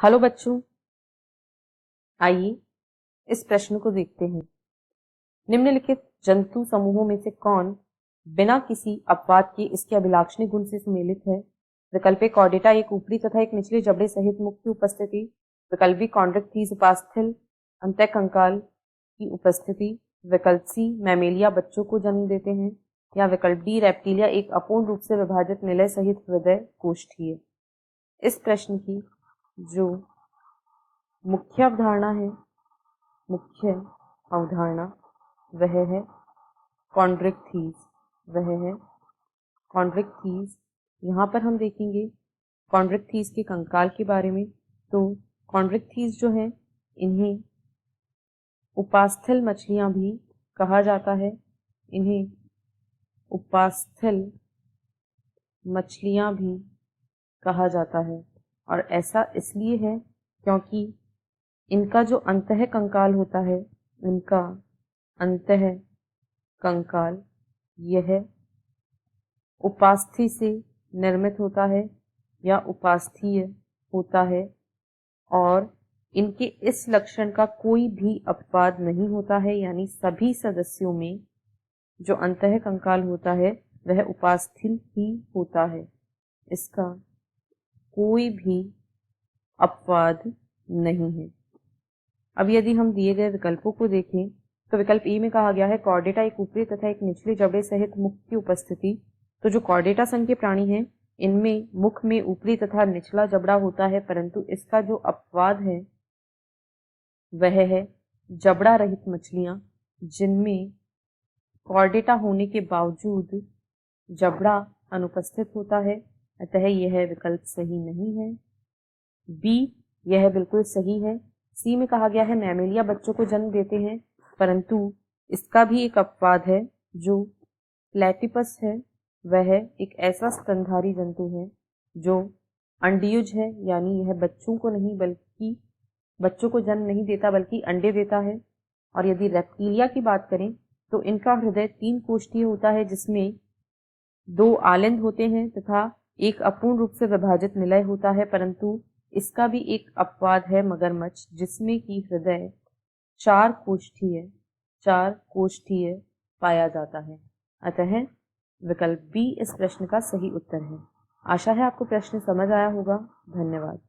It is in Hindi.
हेलो बच्चों, आइए इस प्रश्न को देखते हैं। निम्नलिखित जंतु समूहों में से कौन बिना किसी अपवाद के इसके अभिलाक्षणिक गुण से सुमेलित है? विकल्प ए कॉर्डेटा एक ऊपरी तथा एक निचले जबड़े सहित मुख की उपस्थिति, विकल्प बी कॉन्ड्रिक्थीज उपास्थल अंतःकंकाल की उपस्थिति, विकल्प सी मैमेलिया बच्चों को जन्म देते हैं, या विकल्प डी रेप्टिलिया एक अपूर्ण रूप से विभाजित निलय सहित हृदय कोष्ठीय। इस प्रश्न की जो मुख्य अवधारणा है, मुख्य अवधारणा वह है कॉन्ड्रिक्थीज, वह है कॉन्ड्रिक्थीज। यहाँ पर हम देखेंगे कॉन्ड्रिक्थीज के कंकाल के बारे में। तो कॉन्ड्रिक्थीज जो है इन्हें उपास्थल मछलियां भी कहा जाता है, इन्हें उपास्थल मछलियां भी कहा जाता है। और ऐसा इसलिए है क्योंकि इनका जो अंतः कंकाल होता है, इनका अंतः कंकाल यह उपास्थि से निर्मित होता है या उपास्थीय होता है, और इनके इस लक्षण का कोई भी अपवाद नहीं होता है। यानी सभी सदस्यों में जो अंतः कंकाल होता है वह उपास्थि ही होता है, इसका कोई भी अपवाद नहीं है। अब यदि हम दिए गए विकल्पों को देखें तो विकल्प ए में कहा गया है कॉर्डेटा एक ऊपरी तथा एक निचले जबड़े सहित मुख की उपस्थिति। तो जो कॉर्डेटा संघ के प्राणी हैं इनमें मुख में ऊपरी तथा निचला जबड़ा होता है, परंतु इसका जो अपवाद है वह है जबड़ा रहित मछलियां, जिनमें कॉर्डेटा होने के बावजूद जबड़ा अनुपस्थित होता है। अतः यह विकल्प सही नहीं है। बी यह बिल्कुल सही है। सी में कहा गया है मैमेलिया बच्चों को जन्म देते हैं, परंतु इसका भी एक अपवाद है। जो प्लेटिपस है वह एक ऐसा स्तनधारी जंतु है जो अंडयुज है, यानी यह बच्चों को जन्म नहीं देता बल्कि अंडे देता है। और यदि रेप्टिलिया की बात करें तो इनका हृदय 3 कोष्ठीय होता है, जिसमें 2 आलिंद होते हैं तथा एक अपूर्ण रूप से विभाजित निलय होता है, परंतु इसका भी एक अपवाद है मगरमच्छ, जिसमें कि हृदय 4 कोष्ठीय पाया जाता है। अतः विकल्प बी इस प्रश्न का सही उत्तर है। आशा है आपको प्रश्न समझ आया होगा। धन्यवाद।